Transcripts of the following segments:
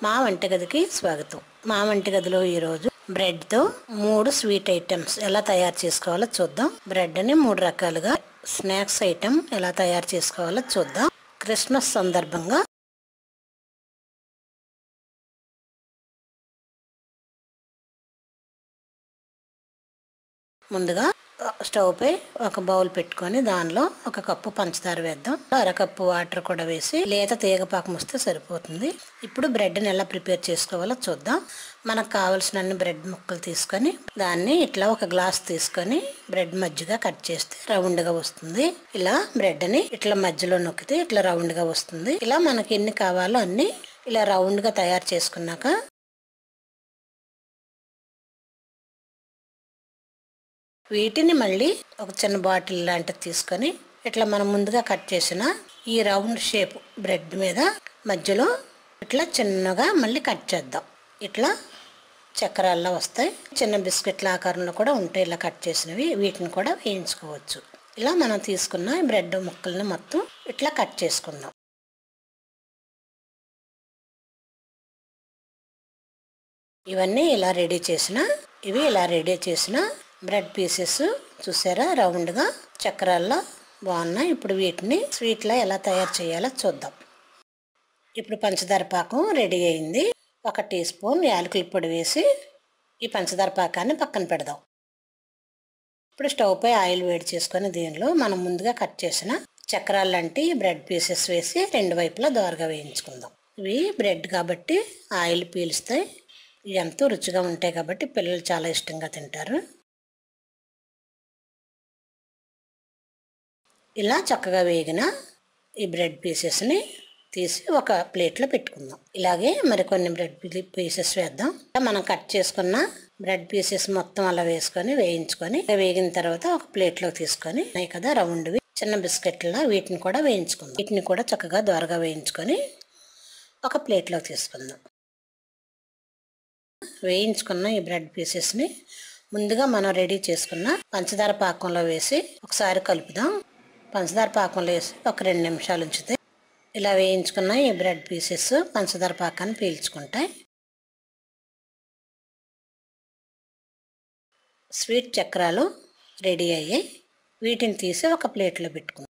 మా వంటగదికి స్వాగతం. మా వంటగదిలో ఈ రోజు బ్రెడ్ తో 3 స్వీట్ ఐటమ్స్ ఎలా తయారు చేసుకోవాలో చూద్దాం. బ్రెడ్ ని 3 రకాలుగా స్నాక్స్ ఐటమ్ ఎలా తయారు చేసుకోవాలో చూద్దాం. క్రిస్మస్ సందర్భంగా ముందుగా స్టవ్ పై ఒక బౌల్ పెట్టుకొని దానిలో ఒక కప్పు పంచదార వేద్దాం. అరకప్పు వాటర్ కూడా వేసి లేత తీగపాకం వస్తే సరిపోతుంది. ఇప్పుడు బ్రెడ్ ని ఎలా ప్రిపేర్ చేసుకోవాలో చూద్దాం. మనకు కావాల్సిన అన్ని బ్రెడ్ ముక్కలు తీసుకొని దాన్ని ఇట్లా ఒక గ్లాస్ తీసుకొని బ్రెడ్ మధ్యగా కట్ చేస్తే రౌండ్ గా వస్తుంది. ఇలా బ్రెడ్ ని ఇట్లా మధ్యలో నొక్కితే ఇట్లా రౌండ్ గా వస్తుంది. ఇలా మనకి ఎన్ని కావాలో అన్ని ఇలా రౌండ్ గా తయారు చేసుకున్నాక వీటిని మళ్ళీ ఒక చిన్న బాటిల్ లాంటిది తీసుకొని ఇట్లా మనం ముందుగా కట్ చేసిన ఈ రౌండ్ షేప్ బ్రెడ్ మీద మధ్యలో ఇట్లా చిన్నగా మళ్ళీ కట్ చేద్దాం. ఇట్లా చక్రాల్లో వస్తాయి. చిన్న బిస్కెట్ల ఆకారంలో కూడా ఉంటాయి ఇలా కట్ చేసినవి. వీటిని కూడా వేయించుకోవచ్చు. ఇలా మనం తీసుకున్న బ్రెడ్ ముక్కల్ని మొత్తం ఇట్లా కట్ చేసుకుందాం. ఇవన్నీ ఇలా రెడీ చేసిన బ్రెడ్ పీసెస్ చూసారా రౌండ్గా చక్రాల్లో బాగున్నాయి. ఇప్పుడు వీటిని స్వీట్లో ఎలా తయారు చేయాలో చూద్దాం. ఇప్పుడు పంచదార పాకం రెడీ అయింది. 1 టీ స్పూన్ యాలకుల పొడి వేసి ఈ పంచదార పాకాన్ని పక్కన పెడదాం. ఇప్పుడు స్టవ్ పై ఆయిల్ వేడి చేసుకొని దీనిలో మనం ముందుగా కట్ చేసిన చక్రాలు లాంటి బ్రెడ్ పీసెస్ వేసి 2 వైపులా దోరగా వేయించుకుందాం. ఇవి బ్రెడ్ కాబట్టి ఆయిల్ పీలుస్తాయి. ఇవి ఎంతో రుచిగా ఉంటాయి కాబట్టి పిల్లలు చాలా ఇష్టంగా తింటారు. ఇలా చక్కగా వేగిన ఈ బ్రెడ్ పీసెస్ని తీసి ఒక ప్లేట్లో పెట్టుకుందాం. ఇలాగే మరికొన్ని బ్రెడ్ పీసెస్ వేద్దాం. మనం కట్ చేసుకున్న బ్రెడ్ పీసెస్ మొత్తం అలా వేసుకొని వేయించుకొని వేగిన తర్వాత ఒక ప్లేట్లో తీసుకొని కదా రౌండ్వి చిన్న బిస్కెట్లా వీటిని కూడా వేయించుకుందాం. వీటిని కూడా చక్కగా దోరగా వేయించుకొని ఒక ప్లేట్లో తీసుకుందాం. వేయించుకున్న ఈ బ్రెడ్ పీసెస్ని ముందుగా మనం రెడీ చేసుకున్న పంచదార పాకంలో వేసి ఒకసారి కలుపుదాం. పంచదార పాకంలో వేసి ఒక 2 నిమిషాలు ఉంచితే ఇలా వేయించుకున్న ఈ బ్రెడ్ పీసెస్ పంచదార పాకాన్ని పీల్చుకుంటాయి. స్వీట్ చక్రాలు రెడీ అయ్యాయి. వీటిని తీసి ఒక ప్లేట్లో పెట్టుకుందాం.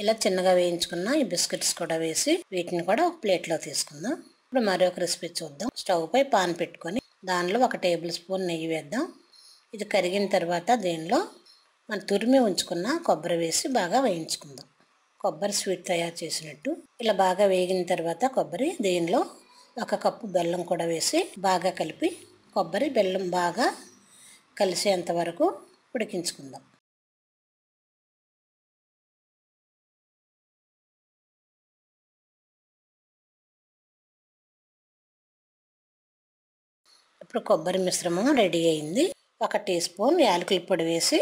ఇలా చిన్నగా వేయించుకున్న ఈ బిస్కెట్స్ కూడా వేసి వీటిని కూడా ఒక ప్లేట్లో తీసుకుందాం. ఇప్పుడు మరొక రెసిపీ చూద్దాం. స్టవ్ పై పాన్ పెట్టుకొని దానిలో 1 టేబుల్ స్పూన్ నెయ్యి వేద్దాం. ఇది కరిగిన తర్వాత దీనిలో మనం తురిమి ఉంచుకున్న కొబ్బరి వేసి బాగా వేయించుకుందాం. కొబ్బరి స్వీట్ తయారు చేసినట్టు ఇలా బాగా వేగిన తర్వాత కొబ్బరి దీనిలో 1 కప్పు బెల్లం కూడా వేసి బాగా కలిపి కొబ్బరి బెల్లం బాగా కలిసేంత వరకు ఉడికించుకుందాం. ఇప్పుడు కొబ్బరి మిశ్రమం రెడీ అయింది. 1 టీ స్పూన్ యాలకుల పొడి వేసి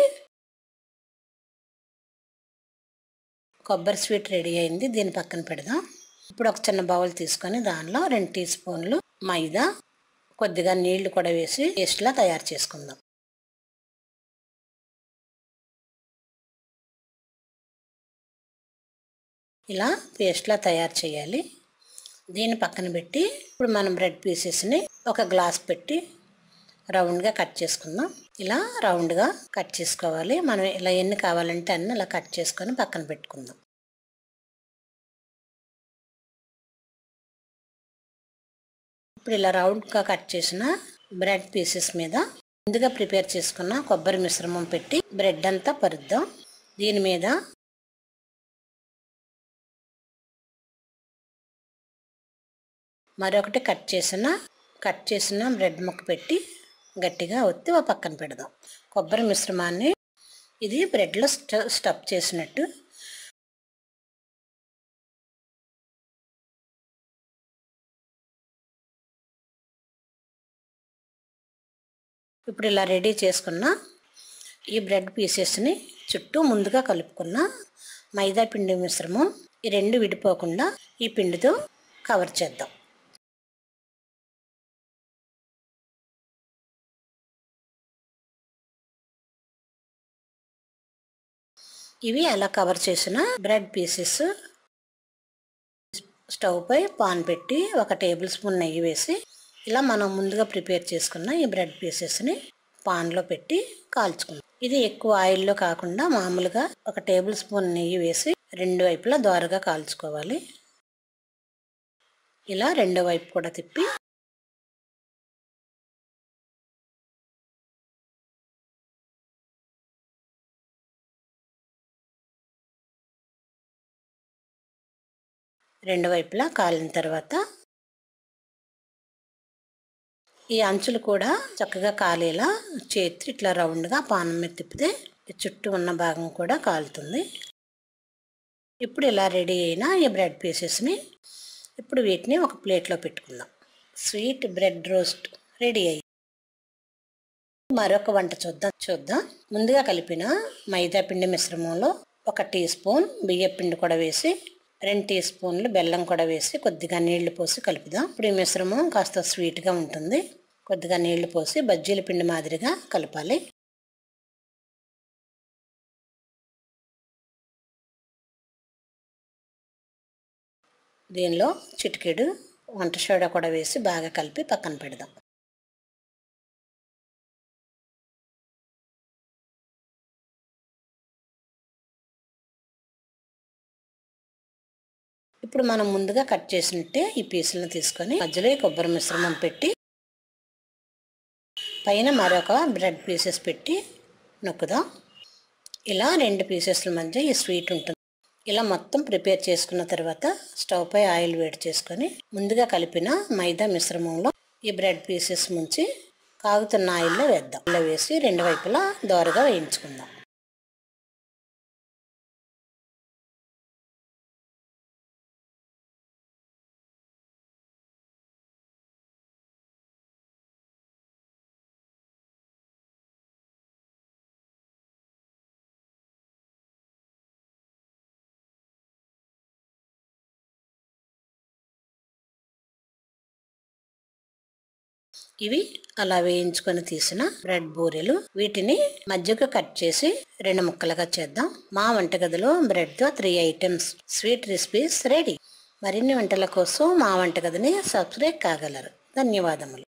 కొబ్బరి స్వీట్ రెడీ అయింది. దీన్ని పక్కన పెడదాం. ఇప్పుడు ఒక చిన్న బౌల్ తీసుకొని దానిలో 2 టీ స్పూన్లు మైదా కొద్దిగా నీళ్లు కూడా వేసి పేస్ట్లా తయారు చేసుకుందాం. ఇలా పేస్ట్లా తయారు చేయాలి. దీన్ని పక్కన పెట్టి ఇప్పుడు మనం బ్రెడ్ పీసెస్ని ఒక గ్లాస్ పెట్టి రౌండ్గా కట్ చేసుకుందాం. ఇలా రౌండ్గా కట్ చేసుకోవాలి. మనం ఇలా ఎన్ని కావాలంటే అన్ని ఇలా కట్ చేసుకొని పక్కన పెట్టుకుందాం. ఇప్పుడు ఇలా రౌండ్గా కట్ చేసిన బ్రెడ్ పీసెస్ మీద ముందుగా ప్రిపేర్ చేసుకున్న కొబ్బరి మిశ్రమం పెట్టి బ్రెడ్ అంతా పరుద్దాం. దీని మీద మరొకటి కట్ చేసిన బ్రెడ్ ముక్క పెట్టి గట్టిగా ఒత్తి ఒక పక్కన పెడదాం. కొబ్బరి మిశ్రమాన్ని ఇది బ్రెడ్లో స్టఫ్ చేసినట్టు ఇప్పుడు ఇలా రెడీ చేసుకున్న ఈ బ్రెడ్ పీసెస్ని చుట్టూ ముందుగా కలుపుకున్న మైదా పిండి మిశ్రమం ఈ 2 విడిపోకుండా ఈ పిండితో కవర్ చేద్దాం. ఇవి అలా కవర్ చేసిన బ్రెడ్ పీసెస్ స్టవ్ పై పాన్ పెట్టి 1 టేబుల్ స్పూన్ నెయ్యి వేసి ఇలా మనం ముందుగా ప్రిపేర్ చేసుకున్న ఈ బ్రెడ్ పీసెస్ని పాన్లో పెట్టి కాల్చుకుందాం. ఇది ఎక్కువ ఆయిల్లో కాకుండా మామూలుగా 1 టేబుల్ స్పూన్ నెయ్యి వేసి 2 వైపులా దోరగా కాల్చుకోవాలి. ఇలా రెండో వైపు కూడా తిప్పి రెండు వైపులా కాలిన తర్వాత ఈ అంచులు కూడా చక్కగా కాలేలా చేతి ఇట్లా రౌండ్గా పానం మీద తిప్పితే చుట్టూ ఉన్న భాగం కూడా కాలుతుంది. ఇప్పుడు ఇలా రెడీ అయిన ఈ బ్రెడ్ పీసెస్ని ఇప్పుడు వీటిని ఒక ప్లేట్లో పెట్టుకుందాం. స్వీట్ బ్రెడ్ రోస్ట్ రెడీ అయ్యి. మరొక వంట చూద్దాం. ముందుగా కలిపిన మైదా పిండి మిశ్రమంలో 1 టీ స్పూన్ బియ్యం పిండి కూడా వేసి 2 టీ స్పూన్లు బెల్లం కూడా వేసి కొద్దిగా నీళ్లు పోసి కలుపుదాం. ఇప్పుడు ఈ మిశ్రమం కాస్త స్వీట్గా ఉంటుంది. కొద్దిగా నీళ్లు పోసి బజ్జీల పిండి మాదిరిగా కలపాలి. దీనిలో చిటికెడు వంట సోడా కూడా వేసి బాగా కలిపి పక్కన పెడదాం. ఇప్పుడు మనం ముందుగా కట్ చేసినట్టే ఈ పీసులను తీసుకొని మధ్యలో కొబ్బరి మిశ్రమం పెట్టి పైన మరొక బ్రెడ్ పీసెస్ పెట్టి నొక్కుదాం. ఇలా 2 పీసెస్ల మధ్య ఈ స్వీట్ ఉంటుంది. ఇలా మొత్తం ప్రిపేర్ చేసుకున్న తర్వాత స్టవ్ పై ఆయిల్ వేడి చేసుకొని ముందుగా కలిపిన మైదా మిశ్రమంలో ఈ బ్రెడ్ పీసెస్ ముంచి కాగుతున్న ఆయిల్లో వేద్దాం. ఇలా వేసి 2 వైపులా దోరగా వేయించుకుందాం. ఇవి అలా వేయించుకొని తీసిన బ్రెడ్ బూరెలు. వీటిని మధ్యకు కట్ చేసి 2 ముక్కలుగా చేద్దాం. మా వంటగదిలో బ్రెడ్తో 3 ఐటమ్స్ స్వీట్ రెసిపీస్ రెడీ. మరిన్ని వంటల కోసం మా వంటగదిని సబ్స్క్రైబ్ కాగలరు. ధన్యవాదములు.